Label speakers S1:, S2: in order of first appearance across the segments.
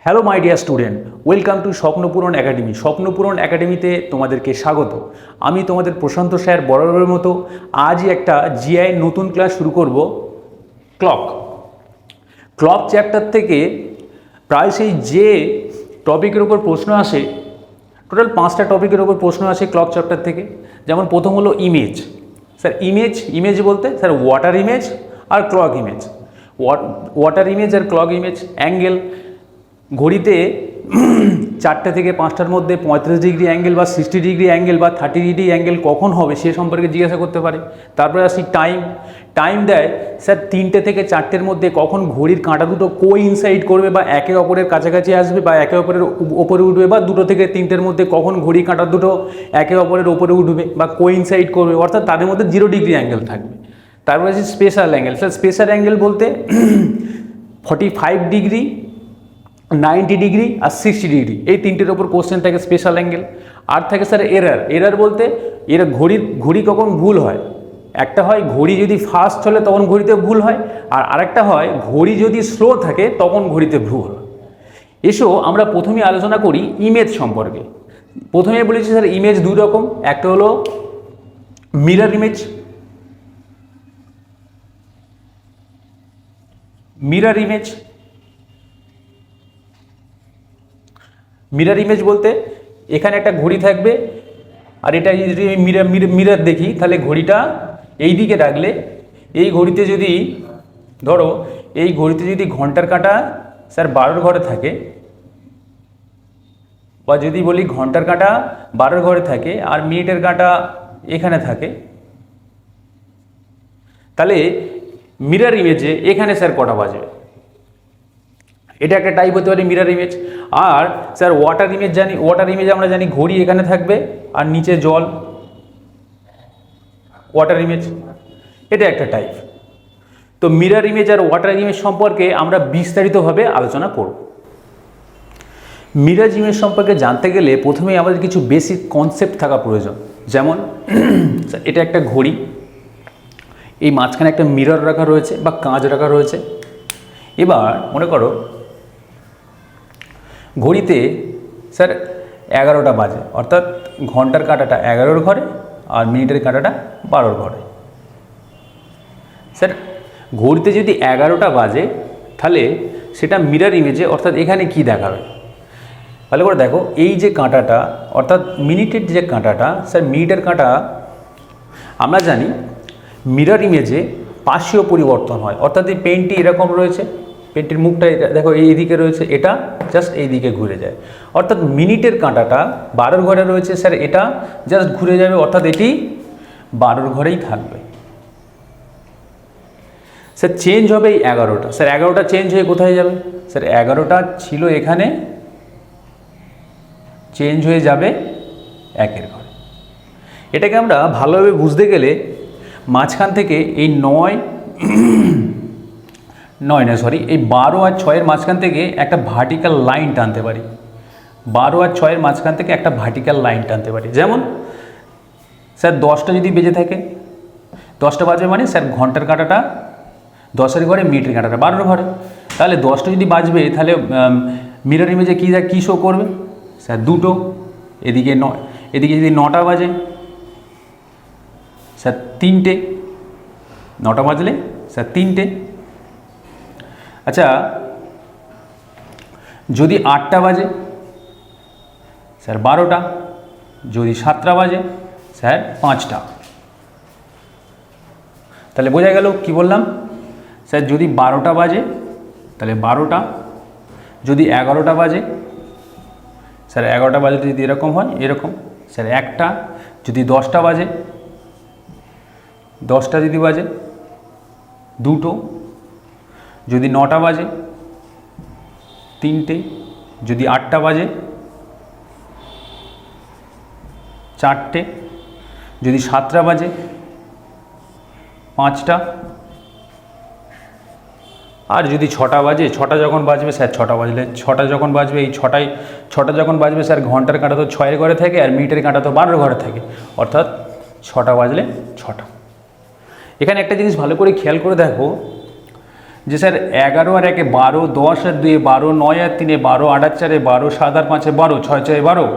S1: Hello my dear student, welcome to Swapnapuran academy. Swapnapuran একাডেমিতে তোমাদেরকে স্বাগত। আমি তোমাদের প্রশান্ত স্যার বরাবরের মতো আজই একটা জিআই নতুন ক্লাস শুরু করব। ক্লক চ্যাপ্টার থেকে প্রায় সেই যে টপিকের ওপর প্রশ্ন আসে, টোটাল 5টা টপিকের ওপর প্রশ্ন আসে ক্লক চ্যাপ্টার থেকে। যেমন প্রথম হলো ইমেজ। স্যার ইমেজ বলতে স্যার ওয়াটার ইমেজ আর ক্লক ইমেজ। ওয়াটার ইমেজ আর ক্লক ইমেজ। অ্যাঙ্গেল, ঘড়িতে 4টে থেকে 5টার মধ্যে 35 ডিগ্রি অ্যাঙ্গেল বা 60 ডিগ্রি অ্যাঙ্গেল বা 30 ডিগ্রি অ্যাঙ্গেল কখন হবে সে সম্পর্কে জিজ্ঞাসা করতে পারে। তারপরে আসি টাইম দেয় স্যার 3টে থেকে 4টের মধ্যে কখন ঘড়ির কাঁটা দুটো কোইনসাইড করবে বা একে অপরের কাছাকাছি আসবে বা একে অপরের ওপরে উঠবে, বা 2টো থেকে 3টের মধ্যে কখন ঘড়ির কাঁটা দুটো একে অপরের ওপরে উঠবে বা কোইনসাইড করবে, অর্থাৎ তাদের মধ্যে 0 ডিগ্রি অ্যাঙ্গেল থাকবে। তারপরে আছে special angle. Sir special angle বলতে 45 ডিগ্রি, 90 ডিগ্রি আর 60 ডিগ্রি, এই 3টের ওপর কোশ্চেন থাকে স্পেশাল অ্যাঙ্গেল। আর থাকে স্যার এরার বলতে ঘড়ি কখন ভুল হয়। একটা হয় ঘড়ি যদি ফাস্ট চলে তখন ঘড়িতে ভুল হয়, আর আরেকটা হয় ঘড়ি যদি স্লো থাকে তখন ঘড়িতে ভুল হয়। এসো আমরা প্রথমে আলোচনা করি ইমেজ সম্পর্কে। প্রথমে বলেছি স্যার ইমেজ দুই রকম, একটা হলো মিরর ইমেজ। মিরর ইমেজ বলতে এখানে একটা ঘড়ি থাকবে, আর এটা যদি মিরর দেখি তাহলে ঘড়িটা এই দিকে রাখলে এই ঘড়িতে যদি ঘন্টার কাঁটা স্যার 12 ঘরে থাকে, বা যদি বলি ঘন্টার কাঁটা 12 ঘরে থাকে আর মিনিটের কাঁটা এখানে থাকে, তাহলে মিরর ইমেজে এখানে স্যার কটা বাজবে, এটা একটা টাইপ হতে পারে মিরর ইমেজ। আর স্যার ওয়াটার ইমেজ আমরা জানি ঘড়ি এখানে থাকবে আর নিচে জল, ওয়াটার ইমেজ, এটা একটা টাইপ। তো মিরর ইমেজ আর ওয়াটার ইমেজ সম্পর্কে আমরা বিস্তারিতভাবে আলোচনা করব। মিরর ইমেজ সম্পর্কে জানতে গেলে প্রথমেই আমাদের কিছু বেসিক কনসেপ্ট থাকা প্রয়োজন। যেমন এটা একটা ঘড়ি, এই মাঝখানে একটা মিরর রাখা রয়েছে বা কাঁচ রাখা রয়েছে। এবার মনে করো ঘড়িতে স্যার 11টা বাজে, অর্থাৎ ঘন্টার কাঁটাটা 11 ঘরে আর মিনিটের কাঁটাটা 12 ঘরে। স্যার ঘড়িতে যদি 11টা বাজে তাহলে সেটা মিরর ইমেজে অর্থাৎ এখানে কি দেখাবে, ভালো করে দেখো। এই যে কাঁটাটা অর্থাৎ মিনিটের যে কাঁটাটা, স্যার মিনিটের কাঁটা আমরা জানি মিরর ইমেজে পার্শ্বীয় পরিবর্তন হয়, অর্থাৎ এই পেনটি এরকম রয়েছে, পেনটির মুখটা দেখো এইদিকে রয়েছে, এটা জাস্ট এই দিকে ঘুরে যায়। অর্থাৎ মিনিটের কাঁটাটা 12 ঘরে রয়েছে স্যার, এটা জাস্ট ঘুরে যাবে, অর্থাৎ এটি 12 ঘরেই থাকবে। স্যার চেঞ্জ হবে এই 11টা, স্যার 11টা চেঞ্জ হয়ে কোথায় যাবে, স্যার 11টা ছিল এখানে, চেঞ্জ হয়ে যাবে 1-এর ঘরে। এটাকে আমরা ভালোভাবে বুঝতে গেলে মাঝখান থেকে এই 12 আর 6-এর মাঝখান থেকে একটা ভার্টিক্যাল লাইন টানতে পারি। 12 আর 6-এর মাঝখান থেকে একটা ভার্টিক্যাল লাইন টানতে পারি। যেমন স্যার 10টা যদি বেজে থাকে, 10টা বাজবে মানে স্যার ঘন্টার কাঁটাটা 10-এর ঘরে, মিনিটের কাঁটাটা 12 ঘরে। তাহলে 10টা যদি বাজবে তাহলে মিরর ইমেজে কী শো করবে, স্যার 2টো। এদিকে যদি 9টা বাজে স্যার 3টে, 9টা বাজলে স্যার 3টে। আচ্ছা যদি 8টা বাজে স্যার 12টা, যদি 7টা বাজে স্যার 5টা। তাহলে বোঝা গেল কি বললাম, স্যার যদি 12টা বাজে তাহলে 12টা, যদি 11টা বাজে স্যার 11টা বাজে যদি এরকম হয় এরকম স্যার 1টা, যদি 10টা বাজে 10টা যদি বাজে 2টো, যদি 9টা বাজে 3টে, যদি 8টা বাজে 4টে, যদি 7টা বাজে 5টা, আর যদি 6টা বাজে, 6টা যখন বাজবে স্যার 6টা বাজলে 6টা যখন বাজবে এই 6টা যখন বাজবে স্যার ঘন্টার কাঁটা তো 6-এর ঘরে থাকে আর মিনিটের কাঁটা তো 12 ঘরে থাকে, অর্থাৎ 6টা বাজলে 6টা। এখানে একটা জিনিস ভালো করে খেয়াল করে দেখো যে স্যার 11 আর 1 12, 10 আর 2 12, 9 আর 3 12, 8 আর 4 12, 7 আর 5 12, 6 6 12,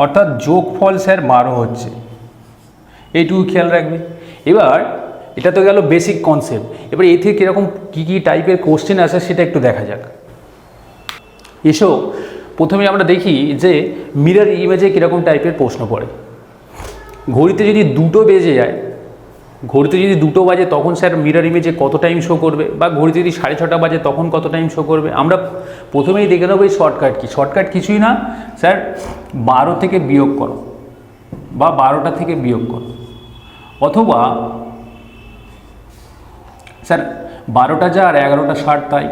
S1: অর্থাৎ যোগফল স্যার 12 হচ্ছে। এইটুকু খেয়াল রাখবে। এবার এটা তো গেল বেসিক কনসেপ্ট। এবার এ থেকে কীরকম কী কী টাইপের কোশ্চেন আসে সেটা একটু দেখা যাক। এসো প্রথমে আমরা দেখি যে মিরর ইমেজে কীরকম টাইপের প্রশ্ন পড়ে। ঘড়িতে যদি 2টো বেজে যায়, ঘড়িতে যদি 2টো বাজে তখন স্যার মিরর ইমেজে কত টাইম শো করবে, বা ঘড়িতে যদি 6:30 বাজে তখন কত টাইম শো করবে। আমরা প্রথমেই দেখে নেবো এই শর্টকাট কি। শর্টকাট কিছুই না স্যার, 12 থেকে বিয়োগ করো বা 12টা থেকে বিয়োগ করো, অথবা স্যার 12টা যা আর 11টা 60 তাই।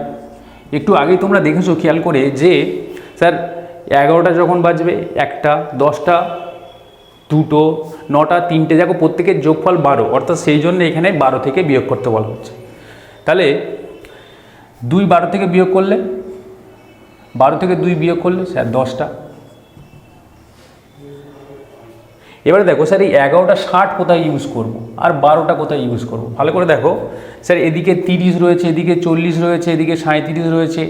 S1: একটু আগেই তোমরা দেখেছো খেয়াল করে যে স্যার 11টা যখন বাজবে 1টা, 10টা 2টো, 9টা 3টে, দেখো প্রত্যেকের যোগফল 12, অর্থাৎ সেই জন্য এখানে 12 থেকে বিয়োগ করতে বলা হচ্ছে। তাহলে 2 12 থেকে বিয়োগ করলে, 12 থেকে 2 বিয়োগ করলে স্যার 10টা। এবারে দেখো স্যার এই 11টা 60 কোথায় ইউজ করব আর 12টা কোথায় ইউজ করব, ভালো করে দেখো। স্যার এদিকে 30 রয়েছে, এদিকে 40 রয়েছে, এদিকে 37 রয়েছে,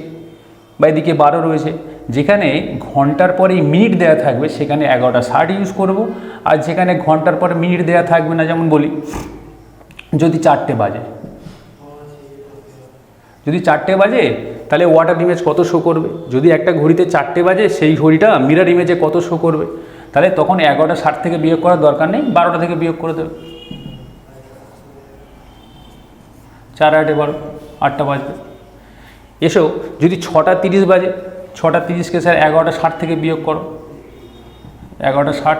S1: বা এদিকে 12 রয়েছে। যেখানে ঘন্টার পরে মিনিট দেওয়া থাকবে সেখানে 11টা 60 ইউজ করব, আর যেখানে ঘন্টার পরে মিনিট দেওয়া থাকবে না, যেমন বলি যদি 4টে বাজে, যদি 4টে বাজে তাহলে ওয়াটার ইমেজ কত শো করবে। যদি একটা ঘড়িতে 4টে বাজে সেই ঘড়িটা মিরর ইমেজে কত শো করবে, তাহলে তখন 11টা 60 থেকে বিয়োগ করার দরকার নেই, 12টা থেকে বিয়োগ করে দেবে। 4 8 12, 8টা বাজবে। এসো যদি 6টা 30 বাজে, 6টা 30কে স্যার 11টা 60 থেকে বিয়োগ করো, 11টা 60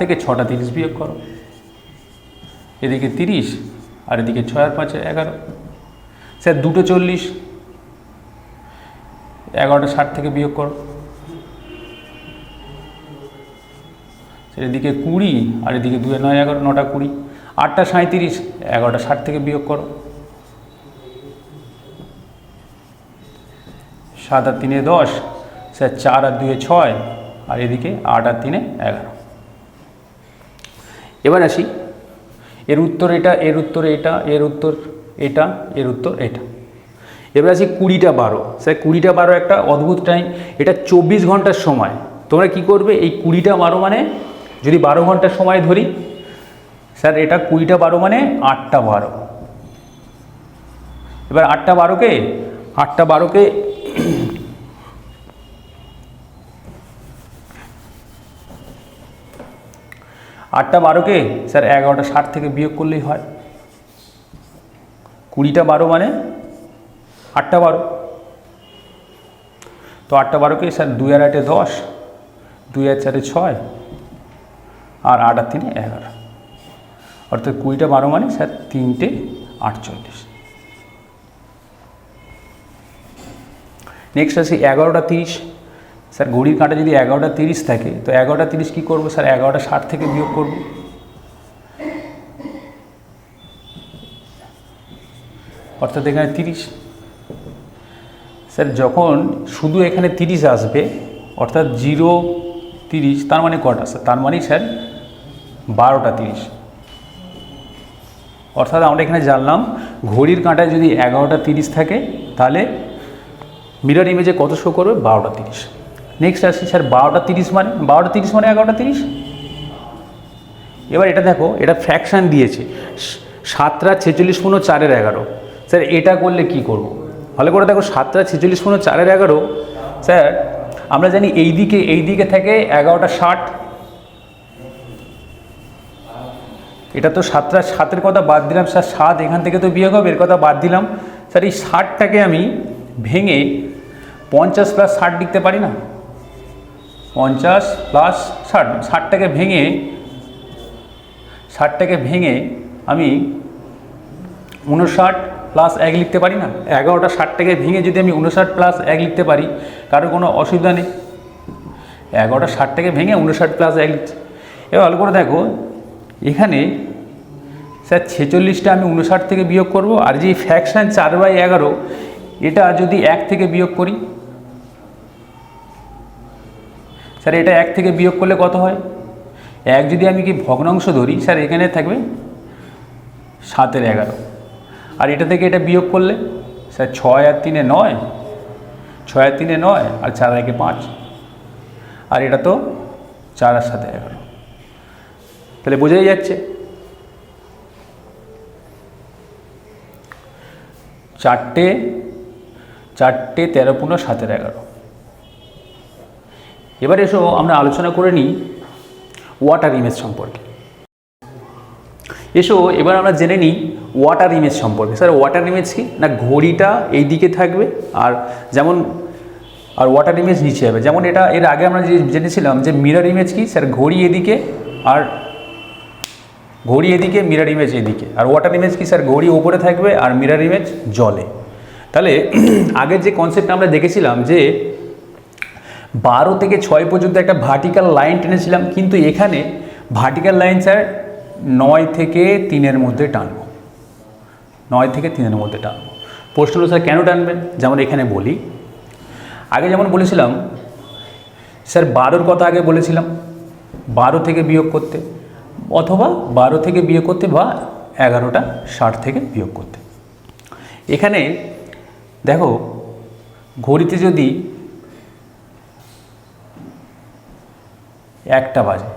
S1: থেকে 6টা 30 বিয়োগ করো, এদিকে 30 আর এদিকে 6 আর 5 11। স্যার 2টো 40, 11টা 60 থেকে বিয়োগ করো, এদিকে 20 আর এদিকে 2 9 11, 9টা 20, 8টা 37, 11টা 60 থেকে বিয়োগ করো, 7 আর 3 10, স্যার 4 আর 2 6, আর এদিকে 8 আর 3 11। এবার আসি এর উত্তর এটা, এর উত্তর এটা, এর উত্তর এটা, এর উত্তর এটা। এবার আসি 20টা 12। স্যার 20টা 12 একটা অদ্ভুত টাইম, এটা 24 ঘন্টার সময়। তোমরা কি করবে, এই 20টা 12 মানে যদি 12 ঘন্টার সময় ধরি, স্যার এটা 20টা 12 মানে 8টা 12। এবার 8টা 12কে 8টা 12কে স্যার 11টা 60 থেকে বিয়োগ করলেই হয়। 20টা 12 মানে 8টা 12। তো 8টা 12কে স্যার 2 আর 8 10, 2 আর 4 6, আর 8 আর 3 11, অর্থাৎ 20টা 12 মানে স্যার 3টে 48। নেক্সট আসি 11টা 30। স্যার ঘড়ির কাঁটা যদি 11টা 30 থাকে, তো 11টা 30 কী করবো স্যার, 11টা 60 থেকে বিয়োগ করব, অর্থাৎ এখানে 30। স্যার যখন শুধু এখানে 30 আসবে, অর্থাৎ 0 30, তার মানে কটা স্যার, তার মানে স্যার 12টা 30। অর্থাৎ আমরা এখানে জানলাম ঘড়ির কাঁটায় যদি 11টা 30 থাকে তাহলে মিরর ইমেজে কত শো করবে, 12টা 30। নেক্সট আসি স্যার 12টা 30 মানে 11টা 30। এবার এটা দেখো, এটা ফ্র্যাকশান দিয়েছে 7টা 46 × 4 এর 11। স্যার এটা করলে কি করব, ভালো করে দেখো, 7টা 46 × 4 এর 11। স্যার আমরা জানি এই দিকে থেকে 11টা 60, এটা তো 7টা 7-এর কথা বাদ দিলাম স্যার, 7 এখান থেকে তো বিয়োগ হবে, এর কথা বাদ দিলাম। স্যার এই 60টাকে আমি ভেঙে 50 + 60 লিখতে পারি না, 50 + 60, 60টাকে ভেঙে আমি 59 + 1 লিখতে পারি না। 11টা 60টাকে ভেঙে যদি আমি 59 + 1 লিখতে পারি, কারোর কোনো অসুবিধা নেই। 11টা 60টাকে ভেঙে 59 + 1 লিখছি। এবার ভালো করে দেখো, এখানে স্যার 46টা আমি 59 থেকে বিয়োগ করব, আর যে ফ্র্যাকশান 4/11 এটা যদি 1 থেকে বিয়োগ করি, স্যার এটা 1 থেকে বিয়োগ করলে কত হয়, 1 যদি আমি কি ভগ্নাংশ ধরি, স্যার এখানে থাকবে 7 এর 11, আর এটা থেকে এটা বিয়োগ করলে স্যার 6 আর 3 9, 6 আর 3 9, আর 4 আর 1 5, আর এটা তো 4 আর 7 11। তাহলে বোঝাই যাচ্ছে 4টে 13 15 7 11। এবার এসো আমরা আলোচনা করে নিই ওয়াটার ইমেজ সম্পর্কে। এসো এবার আমরা জেনে নিই ওয়াটার ইমেজ সম্পর্কে। স্যার ওয়াটার ইমেজ কি না, ঘড়িটা এই দিকে থাকবে আর আর ওয়াটার ইমেজ নিচে যাবে। যেমন এটা এর আগে আমরা যে জেনেছিলাম যে মিরর ইমেজ কি, স্যার ঘড়ি এদিকে আর ঘড়ি এদিকে, মিরর ইমেজ এদিকে। আর ওয়াটার ইমেজ কি স্যার, ঘড়ি ওপরে থাকবে আর মিরর ইমেজ জলে। তাহলে আগের যে কনসেপ্ট আমরা দেখেছিলাম যে 12 থেকে 6 পর্যন্ত একটা ভার্টিক্যাল লাইন টেনেছিলাম, কিন্তু এখানে ভার্টিক্যাল লাইন স্যার 9 থেকে 3-এর মধ্যে টানবো, 9 থেকে 3-এর মধ্যে টানবো। প্রশ্ন হলো স্যার কেন টানবেন? যেমন এখানে বলি, আগে যেমন বলেছিলাম স্যার 12-র কথা আগে বলেছিলাম, 12 থেকে বিয়োগ করতে, অথবা 12 থেকে বিয়োগ করতে বা 11টা 60 থেকে বিয়োগ করতে। এখানে দেখো ঘড়িতে যদি 1টা বাজে,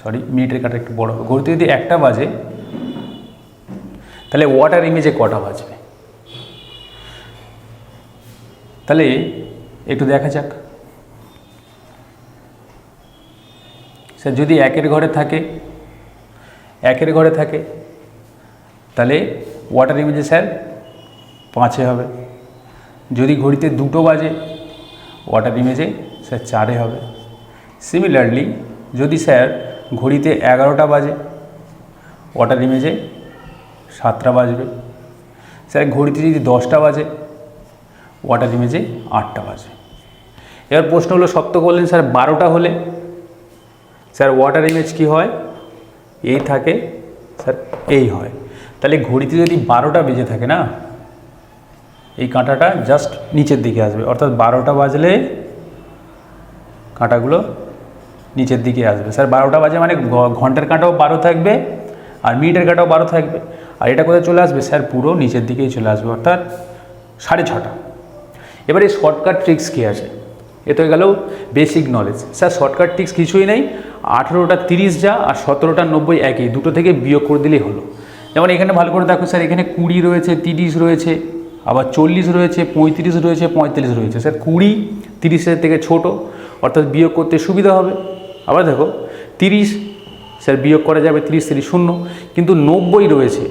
S1: সরি মিনিটের কাটা একটু বড় হবে, ঘড়িতে যদি 1টা বাজে তাহলে ওয়াটার ইমেজে কটা বাজবে? তাহলে একটু দেখা যাক। স্যার যদি 1-এর ঘরে থাকে, 1-এর ঘরে থাকে তাহলে ওয়াটার ইমেজে স্যার 5-এ হবে। যদি ঘড়িতে 2টো বাজে ওয়াটার ইমেজে স্যার 4-এ হবে। সিমিলারলি যদি স্যার ঘড়িতে 11টা বাজে ওয়াটার ইমেজে 7টা বাজবে। স্যার ঘড়িতে যদি 10টা বাজে ওয়াটার ইমেজে 8টা বাজবে। এবার প্রশ্ন হলো সপ্ত করলেন স্যার 12টা হলে স্যার ওয়াটার ইমেজ কি হয়? এই থাকে স্যার, এই হয়। তাহলে ঘড়িতে যদি 12টা বেজে থাকে না, এই কাঁটাটা জাস্ট নিচের দিকে আসবে, অর্থাৎ 12টা বাজলে কাঁটাগুলো নিচের দিকে আসবে। স্যার 12টা বাজে মানে ঘন্টার কাঁটাও 12 থাকবে আর মিনিটের কাঁটাও 12 থাকবে। আর এটা কোথায় চলে আসবে স্যার? পুরো নিচের দিকেই চলে আসবে, অর্থাৎ 6:30। এবার এই শর্টকাট ট্রিক্স কী আছে? এ তো গেল basic knowledge. Sir shortcut tricks কিছুই নেই, 18টা 30 যা আর 17টা 90 একই, দুটো থেকে বিয়োগ করে দিলেই হলো। যেমন এখানে ভালো করে দেখো স্যার, এখানে 20 রয়েছে, 30 রয়েছে, আবার 40 রয়েছে, 35 রয়েছে, 45 রয়েছে। স্যার 20 30-এর থেকে ছোট, অর্থাৎ বিয়োগ করতে সুবিধা হবে। আবার দেখো 30 স্যার বিয়োগ করা যাবে, 30 30 0, কিন্তু 90 রয়েছে,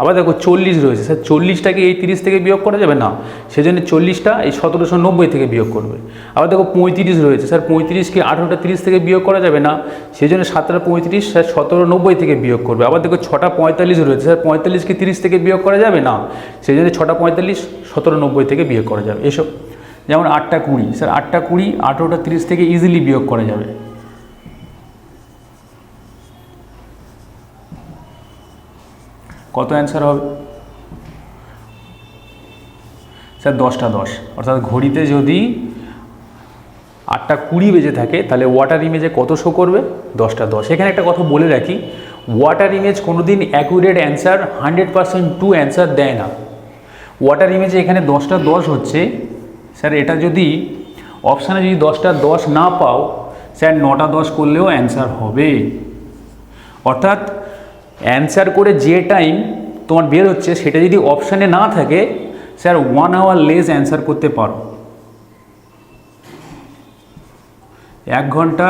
S1: আবার দেখো 40 রয়েছে। স্যার 40টাকে এই 30 থেকে বিয়োগ করা যাবে না, সেজন্য 40টা এই 1790 থেকে বিয়োগ করবে। আবার দেখো 35 রয়েছে, স্যার 35কে 18টা 30 থেকে বিয়োগ করা যাবে না, সেজন্য 7টা 35 স্যার 1790 থেকে বিয়োগ করবে। আবার দেখো 6টা 45 রয়েছে, স্যার 45কে 30 থেকে বিয়োগ করা যাবে না, সেজন্য 6টা 45 1790 থেকে বিয়োগ করা যাবে। এসব যেমন 8টা 20, স্যার 8টা 20 18টা 30 থেকে ইজিলি বিয়োগ করা যাবে। কত অ্যান্সার হবে? স্যার 10টা 10, অর্থাৎ ঘড়িতে যদি 8টা 20 বেজে থাকে তাহলে ওয়াটার ইমেজে কত শো করবে? 10টা 10। এখানে একটা কথা বলে রাখি, ওয়াটার ইমেজ কোনো দিন অ্যাকুরেট অ্যান্সার 100% টু অ্যান্সার দেয় না। ওয়াটার ইমেজে এখানে 10টা 10 হচ্ছে, স্যার এটা যদি অপশানে যদি 10টা 10 না পাও, স্যার 9টা 10 করলেও অ্যান্সার হবে। অর্থাৎ অ্যান্সার করে যে টাইম তোমার বের হচ্ছে সেটা যদি অপশানে না থাকে, স্যার 1 আওয়ার লেস অ্যান্সার করতে পারো, 1 ঘন্টা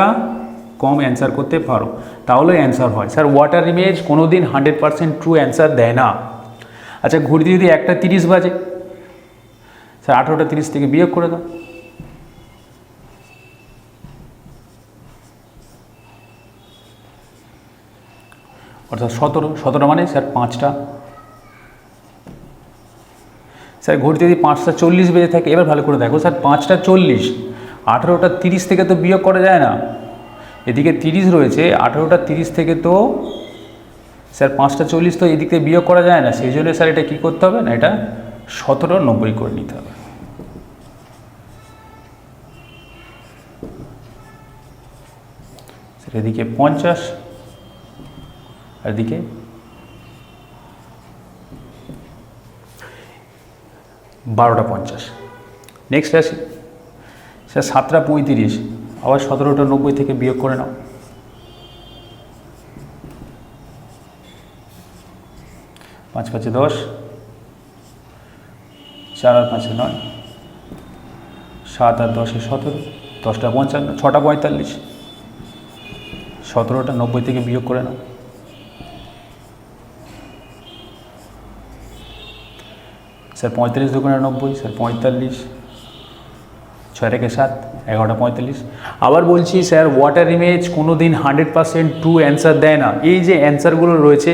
S1: কম অ্যান্সার করতে পারো, তাহলে অ্যান্সার হয়। স্যার ওয়াটার ইমেজ কোনো দিন 100% ট্রু অ্যান্সার দেয় না। আচ্ছা ঘড়িতে যদি 1টা 30 বাজে, স্যার 18টা 30 থেকে বিয়োগ করে দাও, অর্থাৎ 17 মানে স্যার 5টা। স্যার ঘড়িতে যদি 5টা 40 বেজে থাকে, এবার ভালো করে দেখো স্যার 5টা 40, 18টা 30 থেকে তো বিয়োগ করা যায় না, এদিকে 30 রয়েছে, 18টা 30 থেকে তো স্যার 5টা 40 তো এদিক থেকে বিয়োগ করা যায় না, সেই জন্য স্যার এটা কী করতে হবে না, এটা 1790 করে নিতে হবে। স্যার এদিকে 50 আর এদিকে 12:50। নেক্সট আসি স্যার 7:35, আবার 17:90 থেকে বিয়োগ করে নাও। 5 × 5 = 10, 4 × 5 = 9, 7 আর 10 = 17, 10:55, 6:45, 17:90 থেকে বিয়োগ করে নাও। Sir 35 × 2 = 90, sir 45, 6 × 7 = 11:45। আবার বলছি স্যার ওয়াটার ইমেজ কোনো দিন 100% ট্রু অ্যান্সার দেয় না। এই যে অ্যান্সারগুলো রয়েছে,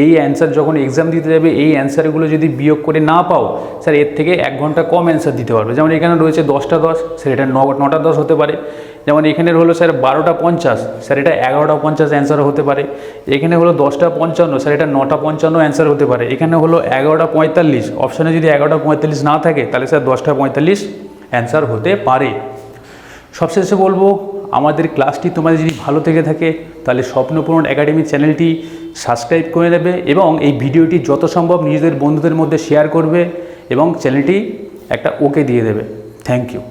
S1: এই অ্যান্সার যখন এক্সাম দিতে যাবে এই অ্যান্সারগুলো যদি বিয়োগ করে না পাও স্যার এর থেকে 1 ঘন্টা কম অ্যান্সার দিতে পারবে। যেমন এখানে রয়েছে 10:10, স্যার এটা 9:10 হতে পারে। যেমন এখানে হলো স্যার 12:50, স্যার এটা 11:50 অ্যান্সার হতে পারে। এখানে হলো 10:55, স্যার এটা 9:55 অ্যান্সার হতে পারে। এখানে হলো 11:45, অপশানে যদি 11:45 না থাকে তাহলে স্যার 10:45 অ্যান্সার হতে পারে। সবশেষে বলবো আমাদের ক্লাসটি তোমাদের যদি ভালো থেকে থাকে তাহলে স্বপ্নপূরণ একাডেমি চ্যানেলটি সাবস্ক্রাইব করে নেবে এবং এই ভিডিওটি যত সম্ভব নিজেদের বন্ধুদের মধ্যে শেয়ার করবে এবং চ্যানেলটি একটা ওকে দিয়ে দেবে। Thank you.